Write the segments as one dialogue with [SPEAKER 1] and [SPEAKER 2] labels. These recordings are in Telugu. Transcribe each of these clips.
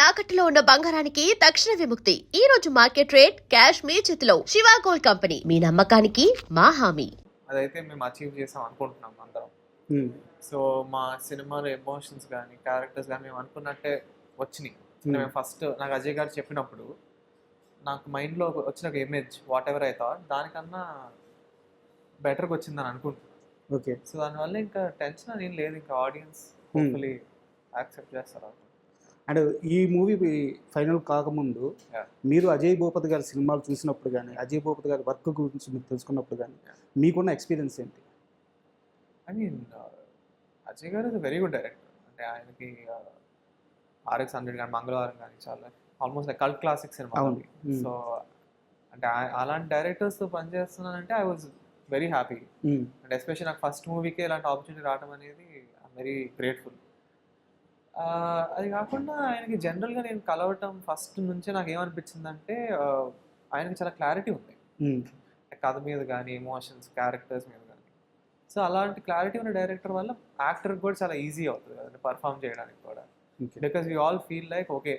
[SPEAKER 1] తాకట్టులో ఉన్న బంగారానికి తక్షణ విముక్తి. ఈ రోజు మార్కెట్ రేట్ క్యాష్ మీ చేతిలో. శివ గోల్డ్ కంపెనీ, మీ నమ్మకానికి మా హామీ.
[SPEAKER 2] అదైతే మేము అచీవ్ చేసాం అనుకుంటున్నాం అందరం. సో మా సినిమాలో ఎమోషన్స్ కానీ క్యారెక్టర్స్ కానీ మేము అనుకున్నట్టే వచ్చినాయి. మేము ఫస్ట్ నాకు అజయ్ గారు చెప్పినప్పుడు నాకు మైండ్లో వచ్చిన ఒక image what ever I thought దానికన్నా బెటర్గా వచ్చిందని అనుకుంటున్నాను.
[SPEAKER 3] ఓకే.
[SPEAKER 2] సో దానివల్ల ఇంకా టెన్షన్ అని ఏం లేదు, ఇంకా ఆడియన్స్ హోప్ఫుల్లీ యాక్సెప్ట్ చేస్తారు.
[SPEAKER 3] అండ్ ఈ మూవీ ఫైనల్ కాకముందు మీరు అజయ్ భూపతి గారి సినిమాలు చూసినప్పుడు కానీ అజయ్ భూపతి గారి వర్క్ గురించి మీరు తెలుసుకున్నప్పుడు కానీ మీకున్న ఎక్స్పీరియన్స్ ఏంటి?
[SPEAKER 2] ఐ మీన్ అజయ్ గారు ఇస్ వెరీ గుడ్ డైరెక్టర్. అంటే ఆయనకి RX-100 కానీ మంగళవారం కానీ చాలా almost like cult classic cinema. So అంటే అలాంటి డైరెక్టర్స్తో పనిచేస్తున్నానంటే I was very happy. And especially నాకు ఫస్ట్ మూవీకే ఇలాంటి ఆపర్చునిటీ రావడం అనేది ఐఎమ్ వెరీ గ్రేట్ఫుల్. అది కాకుండా ఆయనకి జనరల్గా నేను కలవటం ఫస్ట్ నుంచే నాకు ఏమనిపించిందంటే ఆయనకి చాలా క్లారిటీ ఉంది కథ మీద కానీ ఎమోషన్స్ క్యారెక్టర్స్ మీద కానీ. సో అలాంటి క్లారిటీ ఉన్న డైరెక్టర్ వల్ల యాక్టర్కి కూడా చాలా ఈజీ అవుతుంది కదండి పర్ఫామ్ చేయడానికి కూడా. Because we all feel like okay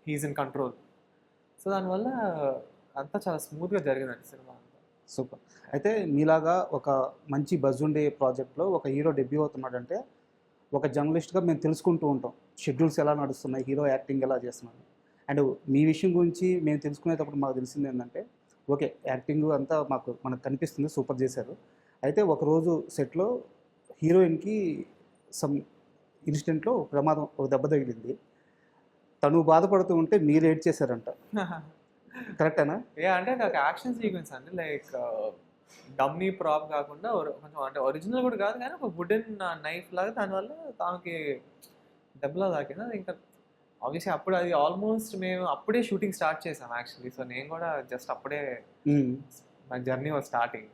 [SPEAKER 2] he is in control. So దానివల్ల అంతా చాలా స్మూత్గా జరిగిందండి సినిమా అంతా.
[SPEAKER 3] సూపర్. అయితే మీలాగా ఒక మంచి బజ్ ఉండే ప్రాజెక్ట్లో ఒక హీరో డెబ్యూ అవుతున్నాడంటే ఒక జర్నలిస్ట్గా మేము తెలుసుకుంటూ ఉంటాం షెడ్యూల్స్ ఎలా నడుస్తున్నాయి, హీరో యాక్టింగ్ ఎలా చేస్తున్నాడు. అండ్ మీ విషయం గురించి మేము తెలుసుకునేటప్పుడు మాకు తెలిసింది ఏంటంటే ఓకే యాక్టింగ్ అంతా మనకు కనిపిస్తుంది, సూపర్ చేశారు. అయితే ఒకరోజు సెట్లో హీరోయిన్కి సమ్ ఇన్సిడెంట్లో ప్రమాదం, ఒక దెబ్బ తగిలింది. తను బాధపడుతూ ఉంటే మీరు ఏడ్ చేశారంట, కరెక్టేనా?
[SPEAKER 2] అంటే నాకు యాక్షన్ సీక్వెన్స్ అండి, లైక్ డమ్మీ ప్రాప్ కాకుండా కొంచెం అంటే ఒరిజినల్ కూడా కాదు కానీ ఒక వుడెన్ నైఫ్ లాగా దానివల్ల తనకి దెబ్బలా తాకింది. అది ఇంకా ఆబ్వియస్లీ అప్పుడు అది ఆల్మోస్ట్ మేము అప్పుడే షూటింగ్ స్టార్ట్ చేసాం యాక్చువల్లీ. సో నేను కూడా జస్ట్ అప్పుడే my journey was starting.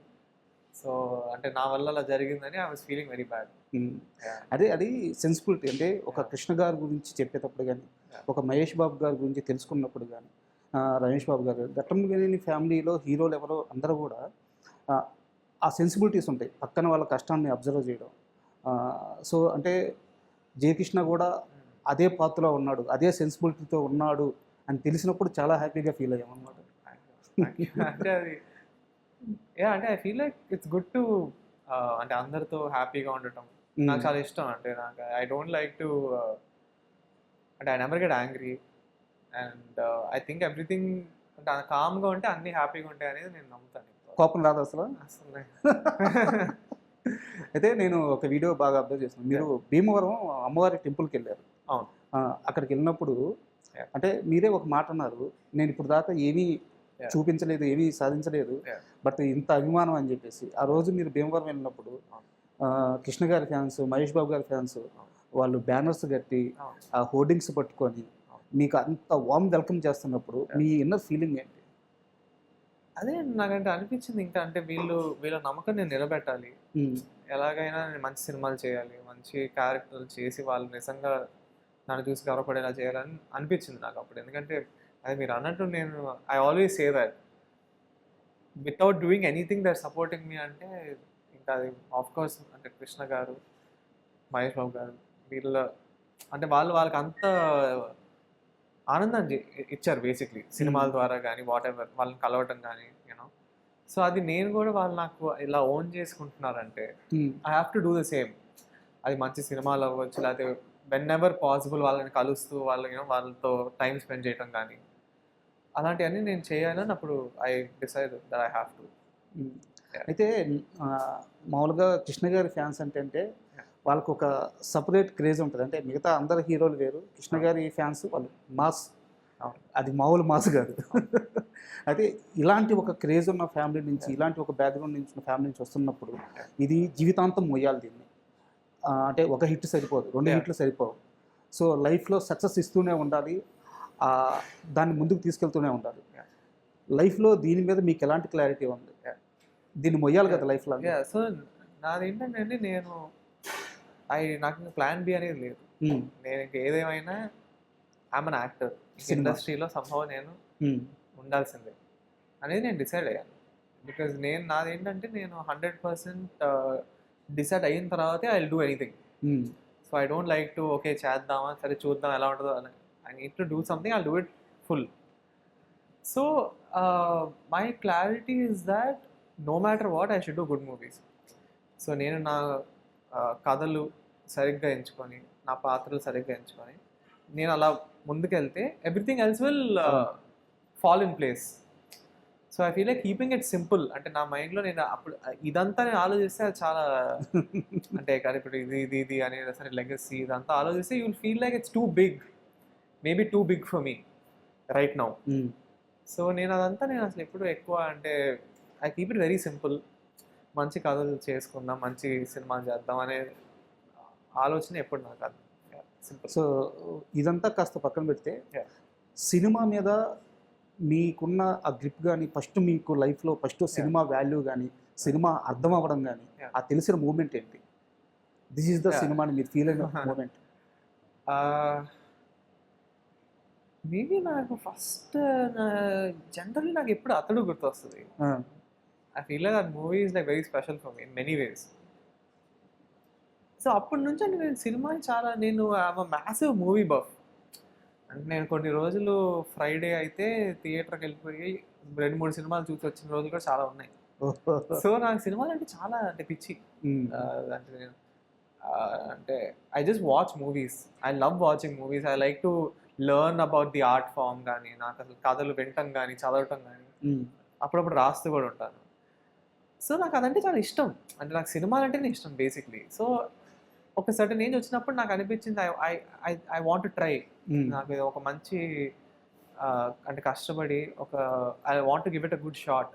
[SPEAKER 2] So అంటే నా వల్ల అలా జరిగిందని I was feeling very bad.
[SPEAKER 3] అది సెన్సిబిలిటీ. అంటే ఒక కృష్ణ గారి గురించి చెప్పేటప్పుడు కానీ ఒక మహేష్ బాబు గారి గురించి తెలుసుకున్నప్పుడు కానీ రమేష్ బాబు గారు ఘట్టంగాని ఫ్యామిలీలో హీరోలు ఎవరో అందరూ కూడా ఆ సెన్సిబిలిటీస్ ఉంటాయి, పక్కన వాళ్ళ కష్టాన్ని అబ్జర్వ్ చేయడం. సో అంటే జయకృష్ణ కూడా అదే పాత్రలో ఉన్నాడు, అదే సెన్సిబిలిటీతో ఉన్నాడు అని తెలిసినప్పుడు చాలా హ్యాపీగా ఫీల్ అయ్యాం అన్నమాట.
[SPEAKER 2] అంటే అది అంటే I feel like it's good to అంటే అందరితో హ్యాపీగా ఉండటం నాకు చాలా ఇష్టం. అంటే నాకు ఐ డోంట్ లైక్ టు అంటే I never get angry and I think everything అంటే కామ్గా ఉంటే అన్నీ హ్యాపీగా ఉంటాయి అనేది నేను నమ్ముతాను.
[SPEAKER 3] కోపం రాదు అసలు. అయితే నేను ఒక వీడియో బాగా అబ్జర్వ్ చేస్తున్నాను, మీరు భీమవరం అమ్మవారి టెంపుల్కి వెళ్ళారు.
[SPEAKER 2] అవును.
[SPEAKER 3] అక్కడికి వెళ్ళినప్పుడు అంటే మీరే ఒక మాట అన్నారు, నేను ఇప్పుడు దాకా ఏమీ చూపించలేదు, ఏమీ సాధించలేదు, బట్ ఇంత అభిమానం అని చెప్పేసి. ఆ రోజు మీరు భీమవరం వెళ్ళినప్పుడు కృష్ణ గారి ఫ్యాన్స్, మహేష్ బాబు గారి ఫ్యాన్స్ వాళ్ళు బ్యానర్స్ కట్టి ఆ హోర్డింగ్స్ పట్టుకొని మీకు అంత వార్మ్ వెల్కమ్ చేస్తున్నప్పుడు మీ ఇన్నర్ ఫీలింగ్ ఏంటి?
[SPEAKER 2] అదే నాకంటే అనిపించింది, ఇంకా అంటే వీళ్ళ నమ్మకం నేను నిలబెట్టాలి, ఎలాగైనా నేను మంచి సినిమాలు చేయాలి, మంచి క్యారెక్టర్లు చేసి వాళ్ళు నిజంగా నన్ను చూసి గర్వపడేలా చేయాలని అనిపించింది నాకు అప్పుడు. ఎందుకంటే అది మీరు అన్నట్టు నేను I always say that without doing anything that supporting me అంటే ఇంకా అది ఆఫ్కోర్స్ అంటే కృష్ణ గారు మహేష్ బాబు గారు వీళ్ళ అంటే వాళ్ళకి అంత ఆనందాన్ని ఇచ్చారు బేసిక్లీ సినిమాల ద్వారా కానీ వాట్ ఎవర్ వాళ్ళని కలవటం కానీ యూనో. సో అది నేను కూడా వాళ్ళు నాకు ఇలా ఓన్ చేసుకుంటున్నారంటే I have to do the same. అది మంచి సినిమాలు అవ్వచ్చు, లేకపోతే వెన్ ఎవర్ పాసిబుల్ వాళ్ళని కలుస్తూ వాళ్ళతో టైం స్పెండ్ చేయటం కానీ అలాంటివన్నీ నేను చేయాలని అప్పుడు I decide that I have to.
[SPEAKER 3] అయితే మామూలుగా కృష్ణ గారి ఫ్యాన్స్ అంటే వాళ్ళకు ఒక సపరేట్ క్రేజ్ ఉంటుంది. అంటే మిగతా అందరు హీరోలు వేరు, కృష్ణ గారి ఫ్యాన్స్ వాళ్ళు మాస్, అది మామూలు మాస్ కాదు. అయితే ఇలాంటి ఒక క్రేజ్ ఉన్న ఫ్యామిలీ నుంచి, ఇలాంటి ఒక బ్యాక్గ్రౌండ్ నుంచి ఫ్యామిలీ నుంచి వస్తున్నప్పుడు ఇది జీవితాంతం మోయాలి దీన్ని. అంటే ఒక హిట్ సరిపోదు, 2 హిట్లు సరిపోవు. సో లైఫ్లో సక్సెస్ ఇస్తూనే ఉండాలి, దాన్ని ముందుకు తీసుకెళ్తూనే ఉండాలి. లైఫ్లో దీని మీద మీకు ఎలాంటి క్లారిటీ ఉంది? దీన్ని మొయ్యాలి కదా లైఫ్లో.
[SPEAKER 2] సో నాదేంటంటే అండి నాకు ప్లాన్ బి అనేది లేదు. నేను ఇంక ఏదేమైనా ఐఎమ్ అన్ యాక్టర్, ఇండస్ట్రీలో సంభవం నేను ఉండాల్సిందే అనేది నేను డిసైడ్ అయ్యాను. బికాజ్ నాదేంటంటే నేను 100% డిసైడ్ అయిన తర్వాతే I will do anything. So I don't like to okay చేద్దామా సరే చూద్దాం ఎలా ఉంటుందో అని. I need to do something, I'll do it full. So my clarity is that no matter what, I should do good movies. So నేను నా కథలు సరిగ్గా ఎంచుకొని, నా పాత్రలు సరిగ్గా ఎంచుకొని నేను అలా ముందుకెళ్తే everything else will fall in place. So I feel like keeping it simple. అంటే నా మైండ్లో నేను అప్పుడు ఇదంతా నేను ఆలోచిస్తే అది చాలా అంటే కానీ ఇప్పుడు ఇది అని సరే లెగసీ ఇదంతా ఆలోచిస్తే you will feel like it's too big, maybe too big for me right now. So నేను అసలు ఎప్పుడు ఎక్కువ అంటే I keep it very simple. మంచి కథలు చేసుకుందాం, మంచి సినిమాలు చేద్దాం అనే ఆలోచన ఎప్పుడు నాకు అది సింపుల్.
[SPEAKER 3] సో ఇదంతా కాస్త పక్కన పెడితే సినిమా మీద మీకున్న ఆ గ్రిప్ కానీ, ఫస్ట్ మీకు లైఫ్లో ఫస్ట్ సినిమా వాల్యూ కానీ, సినిమా అర్థం అవ్వడం కానీ, ఆ తెలిసిన మూమెంట్ ఏంటి? దిస్ ఈస్ ద సినిమా అని మీరు ఫీల్ అయిన మూమెంట్?
[SPEAKER 2] మేబీ నాకు ఫస్ట్ జనరల్లీ నాకు ఎప్పుడు అతడు గుర్తొస్తుంది. I feel like that movie is like very special for me in many ways. So అప్పటి నుంచి అంటే నేను సినిమాని చాలా I'm a massive movie buff. అంటే నేను కొన్ని రోజులు ఫ్రైడే అయితే థియేటర్కి వెళ్ళిపోయి 2-3 సినిమాలు చూసి వచ్చిన రోజులు కూడా చాలా ఉన్నాయి. సో నాకు సినిమాలు అంటే చాలా అంటే పిచ్చి. అంటే నేను అంటే I just watch movies, I love watching movies, I like to learn about the art form కానీ, నాకు అసలు కథలు వినటం కానీ చదవటం కానీ, అప్పుడప్పుడు రాస్తూ కూడా ఉంటాను. సో నాకు అదంటే చాలా ఇష్టం. అంటే నాకు సినిమాలు అంటేనే ఇష్టం బేసిక్లీ. సో ఒక సర్టన్ ఏజ్ వచ్చినప్పుడు నాకు అనిపించింది ఐ వాంట్ టు ట్రై. నాకు ఒక మంచి అంటే కష్టపడి I want to give it a good shot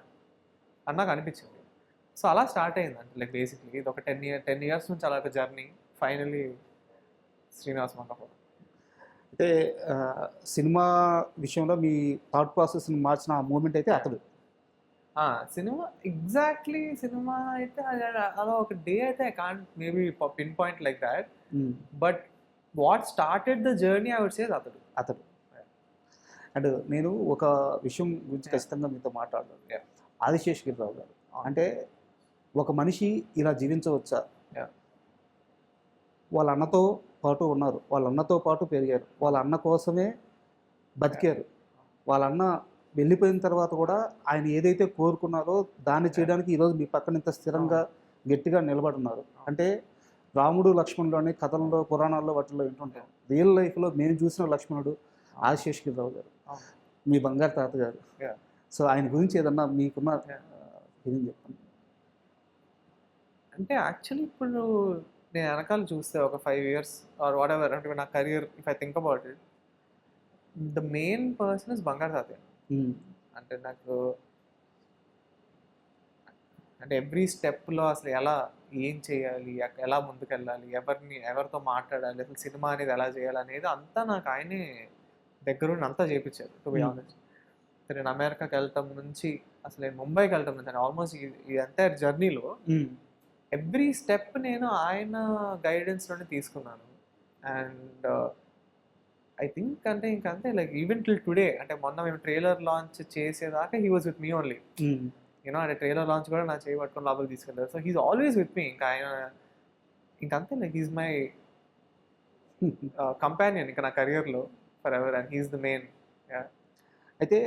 [SPEAKER 2] అని నాకు అనిపించింది. సో అలా స్టార్ట్ అయింది. అంటే లైక్ బేసిక్లీ ఇది ఒక 10 years నుంచి అలా ఒక జర్నీ. ఫైనలీ శ్రీనివాస్ మంగపూర్.
[SPEAKER 3] అంటే సినిమా విషయంలో మీ థాట్ ప్రాసెస్ని మార్చిన ఆ మూమెంట్ అయితే అతడు.
[SPEAKER 2] సినిమా ఎగ్జాక్ట్లీ సినిమా అయితే అలా ఒక డే అయితే I can't maybe pinpoint like that. But what started the journey I would say Athadu.
[SPEAKER 3] And నేను ఒక విషయం గురించి ఖచ్చితంగా మీతో మాట్లాడాలి. ఆదిశేషగిరిరావు గారు అంటే ఒక మనిషి ఇలా జీవించవచ్చా? వాళ్ళ అన్నతో పాటు ఉన్నారు, వాళ్ళ అన్నతో పాటు పెరిగారు, వాళ్ళ అన్న కోసమే బతికారు. వాళ్ళ అన్న వెళ్ళిపోయిన తర్వాత కూడా ఆయన ఏదైతే కోరుకున్నారో దాన్ని చేయడానికి ఈరోజు మీ పక్కన ఇంత స్థిరంగా గట్టిగా నిలబడున్నారు. అంటే రాముడు లక్ష్మణుడు కథల్లో పురాణాల్లో వాటిల్లో వింటుంటాం. రియల్ లైఫ్లో మేము చూసిన లక్ష్మణుడు ఆదిశేషగిరిరావు గారు, మీ బంగారు తాతగారు. సో ఆయన గురించి ఏదన్నా మీకున్న ఫీలింగ్ చెప్పండి.
[SPEAKER 2] అంటే యాక్చువల్లీ ఇప్పుడు నేను వెనకాల చూస్తే ఒక 5 years ఆర్ వాట్ ఎవర్ అంటే నా career if I think about it, the main person is బంగారు తాతయ్య. అంటే నాకు అంటే ఎవ్రీ స్టెప్లో అసలు ఏం చేయాలి, ఎలా ముందుకెళ్ళాలి, ఎవరితో మాట్లాడాలి, అసలు సినిమా అనేది ఎలా చేయాలి అనేది అంతా నాకు ఆయనే దగ్గరుండి అంతా చేయించారు. టు బి ఆనెస్ట్, నేను అమెరికాకి వెళ్ళటం నుంచి అసలు నేను ముంబైకి వెళ్ళటం నుంచి ఆల్మోస్ట్ ఈ ఎంటైర్ జర్నీలో ఎవ్రీ స్టెప్ నేను ఆయన గైడెన్స్లోనే తీసుకున్నాను. అండ్ ఐ థింక్ అంటే ఇంకంతే లైక్ ఈవెన్ టిల్ టుడే, అంటే మొన్న మేము ట్రైలర్ లాంచ్ చేసేదాకా he was with me only. You know అంటే ట్రైలర్ లాంచ్ కూడా నా చేయి పట్టుకొని లోపలికి తీసుకెళ్ళారు. So he's always with me. ఇంకా ఆయన ఇంకంతే లైక్ హీస్ మై కంపానియన్ ఇంకా నా కెరియర్లో for ever, and he's the main.
[SPEAKER 3] అయితే